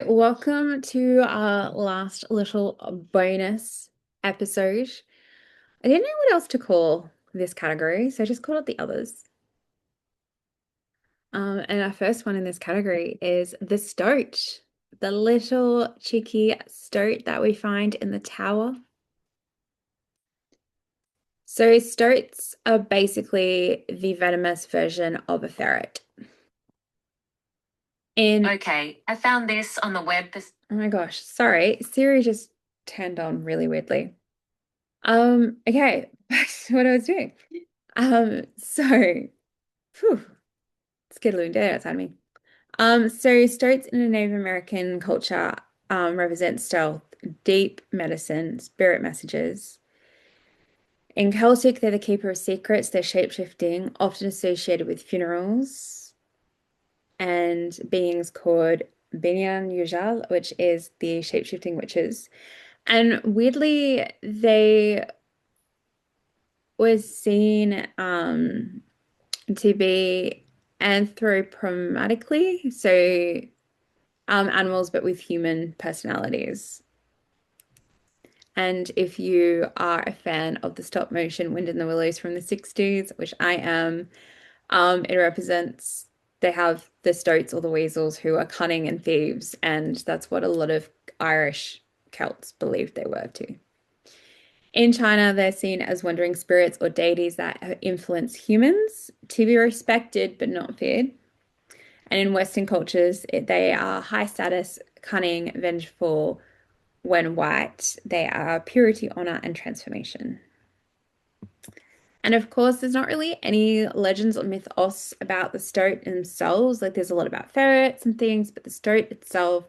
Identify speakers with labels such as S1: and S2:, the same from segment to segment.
S1: Welcome to our last little bonus episode. I didn't know what else to call this category, so I just called it the others. And our first one in this category is the stoat, the little cheeky stoat that we find in the tower. So stoats are basically the venomous version of a ferret. In
S2: Okay, I found this on the web.
S1: Oh my gosh, sorry, Siri just turned on really weirdly. Okay, back to what I was doing. So, whew, it's getting a little day outside me. So stoats in a Native American culture represent stealth, deep medicine, spirit messages. In Celtic, they're the keeper of secrets, they're shape-shifting, often associated with funerals and beings called Binyan Yujal, which is the shape-shifting witches. And weirdly, they were seen to be anthropomorphically, so animals but with human personalities. And if you are a fan of the stop motion Wind in the Willows from the 60s, which I am, it represents they have the stoats or the weasels who are cunning and thieves, and that's what a lot of Irish Celts believed they were too. In China, they're seen as wandering spirits or deities that influence humans to be respected but not feared. And in Western cultures, they are high status, cunning, vengeful. When white, they are purity, honor, and transformation. And of course, there's not really any legends or mythos about the stoat themselves. Like there's a lot about ferrets and things, but the stoat itself,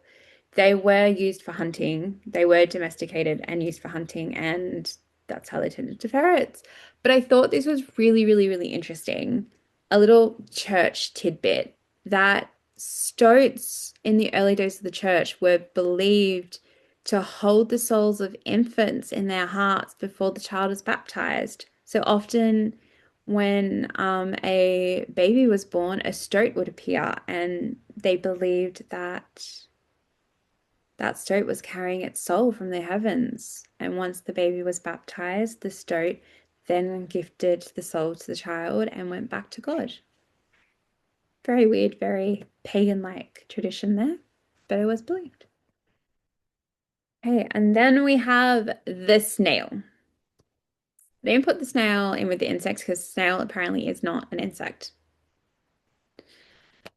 S1: they were used for hunting. They were domesticated and used for hunting, and that's how they tended to ferrets. But I thought this was really, really, really interesting. A little church tidbit that stoats in the early days of the church were believed to hold the souls of infants in their hearts before the child is baptized. So often, when a baby was born, a stoat would appear, and they believed that that stoat was carrying its soul from the heavens. And once the baby was baptized, the stoat then gifted the soul to the child and went back to God. Very weird, very pagan-like tradition there, but it was believed. Okay, and then we have the snail. They didn't put the snail in with the insects because snail apparently is not an insect.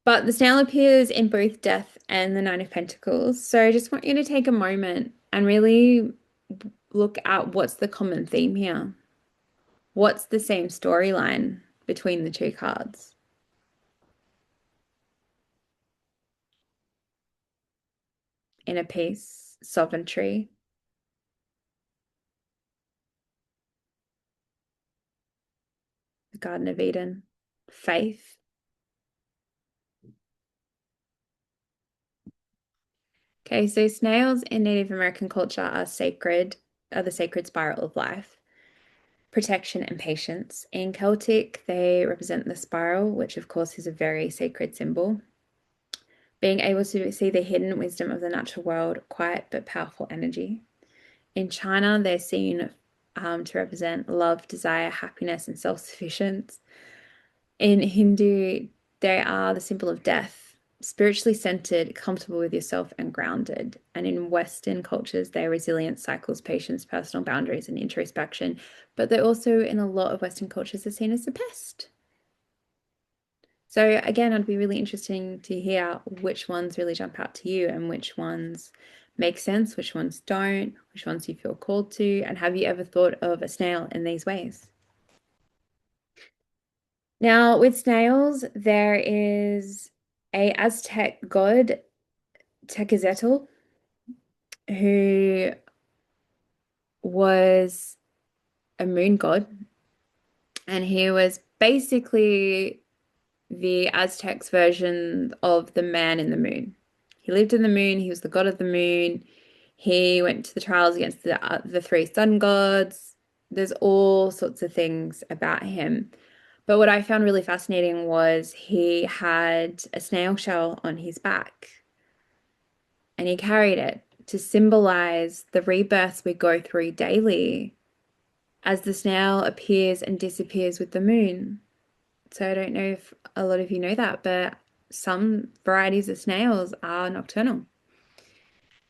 S1: But the snail appears in both Death and the Nine of Pentacles. So I just want you to take a moment and really look at what's the common theme here. What's the same storyline between the two cards? Inner peace, sovereignty, the Garden of Eden, faith. Okay, so snails in Native American culture are sacred, are the sacred spiral of life, protection and patience. In Celtic, they represent the spiral, which of course is a very sacred symbol. Being able to see the hidden wisdom of the natural world, quiet but powerful energy. In China, they're seen to represent love, desire, happiness, and self-sufficiency. In Hindu, they are the symbol of death, spiritually centered, comfortable with yourself, and grounded. And in Western cultures, they're resilience, cycles, patience, personal boundaries, and introspection. But they're also, in a lot of Western cultures, are seen as a pest. So again, it'd be really interesting to hear which ones really jump out to you and which ones make sense, which ones don't, which ones you feel called to, and have you ever thought of a snail in these ways? Now, with snails, there is a Aztec god, Tecazetl, who was a moon god, and he was basically the Aztecs' version of the man in the moon. He lived in the moon, he was the god of the moon. He went to the trials against the three sun gods. There's all sorts of things about him. But what I found really fascinating was he had a snail shell on his back. and he carried it to symbolize the rebirths we go through daily as the snail appears and disappears with the moon. So I don't know if a lot of you know that, but some varieties of snails are nocturnal.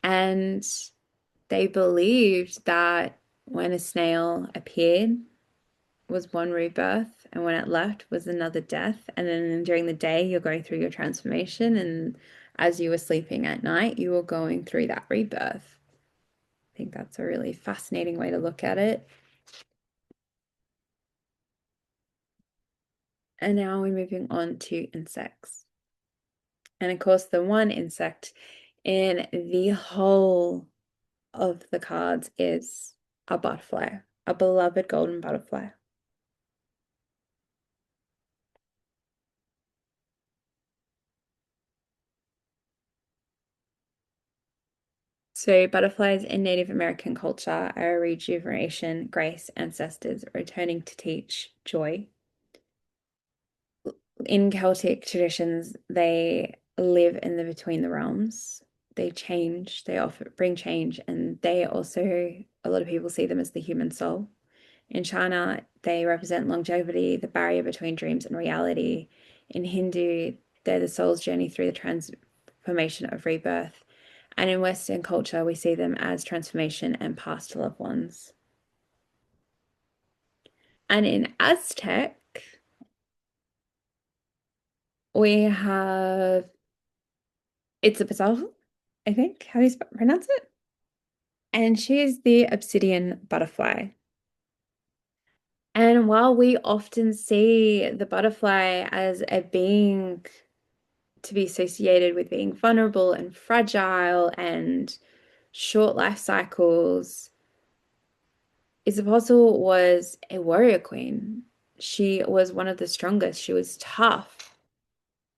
S1: And they believed that when a snail appeared was one rebirth, and when it left was another death. And then during the day, you're going through your transformation, and as you were sleeping at night, you were going through that rebirth. I think that's a really fascinating way to look at it. And now we're moving on to insects. And of course, the one insect in the whole of the cards is a butterfly, a beloved golden butterfly. So, butterflies in Native American culture are rejuvenation, grace, ancestors returning to teach joy. In Celtic traditions, they live in the between the realms. They change, they often bring change, and they also, a lot of people see them as the human soul. In China, they represent longevity, the barrier between dreams and reality. In Hindu, they're the soul's journey through the transformation of rebirth. And in Western culture, we see them as transformation and past loved ones. And in Aztec, we have it's a Itzapatl, I think. How do you pronounce it? And she is the obsidian butterfly. And while we often see the butterfly as a being to be associated with being vulnerable and fragile and short life cycles, Itzapatl was a warrior queen. She was one of the strongest. She was tough.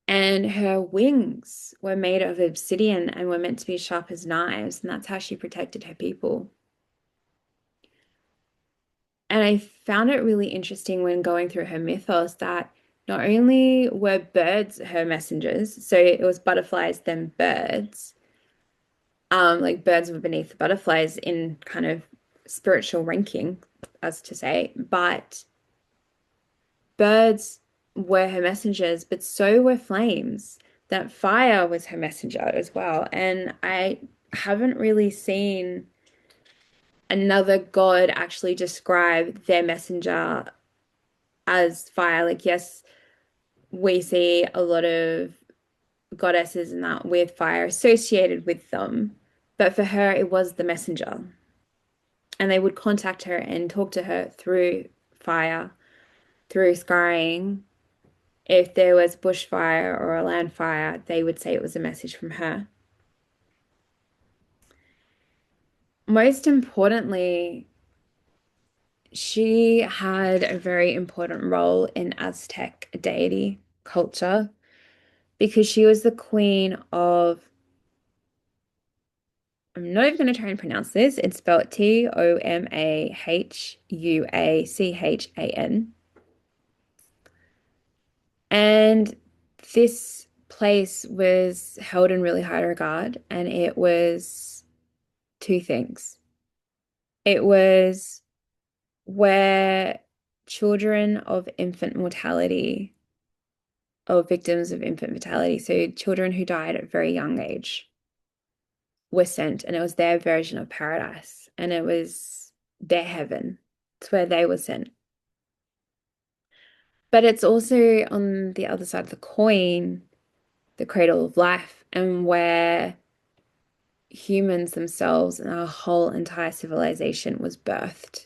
S1: And her wings were made of obsidian and were meant to be sharp as knives. And that's how she protected her people. And I found it really interesting when going through her mythos that not only were birds her messengers, so it was butterflies, then birds, like birds were beneath the butterflies in kind of spiritual ranking, as to say, but birds were her messengers, but so were flames. That fire was her messenger as well. And I haven't really seen another god actually describe their messenger as fire. Like, yes, we see a lot of goddesses and that with fire associated with them, but for her, it was the messenger. And they would contact her and talk to her through fire, through scrying. If there was bushfire or a land fire, they would say it was a message from her. Most importantly, she had a very important role in Aztec deity culture because she was the queen of, I'm not even going to try and pronounce this. It's spelled Tomahuachan. And this place was held in really high regard, and it was two things. It was where children of infant mortality, or victims of infant mortality, so children who died at a very young age, were sent, and it was their version of paradise, and it was their heaven. It's where they were sent. But it's also on the other side of the coin, the cradle of life, and where humans themselves and our whole entire civilization was birthed.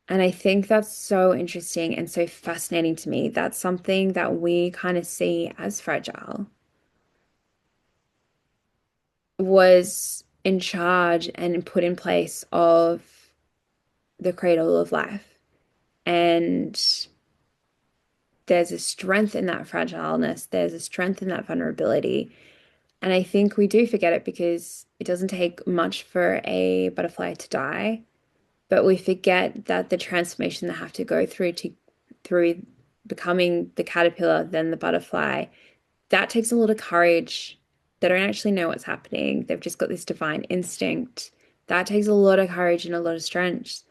S1: And I think that's so interesting and so fascinating to me. That's something that we kind of see as fragile was in charge and put in place of the cradle of life. And there's a strength in that fragileness, there's a strength in that vulnerability. And I think we do forget it because it doesn't take much for a butterfly to die, but we forget that the transformation they have to go through becoming the caterpillar, then the butterfly, that takes a lot of courage. They don't actually know what's happening. They've just got this divine instinct. That takes a lot of courage and a lot of strength.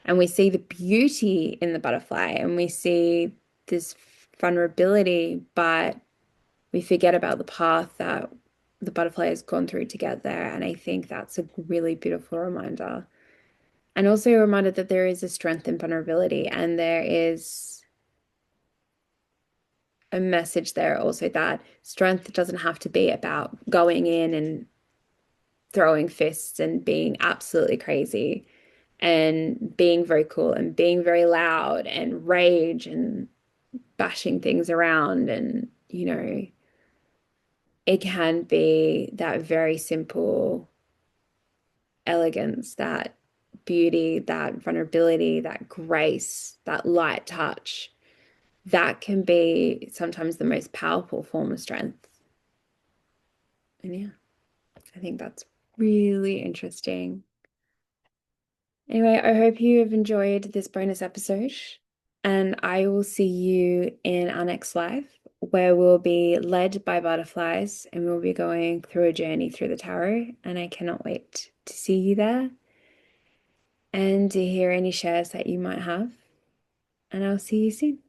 S1: And we see the beauty in the butterfly and we see this vulnerability, but we forget about the path that the butterfly has gone through to get there. And I think that's a really beautiful reminder. And also a reminder that there is a strength in vulnerability and there is a message there also that strength doesn't have to be about going in and throwing fists and being absolutely crazy and being vocal and being very loud and rage and bashing things around. And, it can be that very simple elegance, that beauty, that vulnerability, that grace, that light touch. That can be sometimes the most powerful form of strength. And yeah, I think that's really interesting. Anyway, I hope you have enjoyed this bonus episode, and I will see you in our next live where we'll be led by butterflies and we'll be going through a journey through the tarot. And I cannot wait to see you there and to hear any shares that you might have. And I'll see you soon.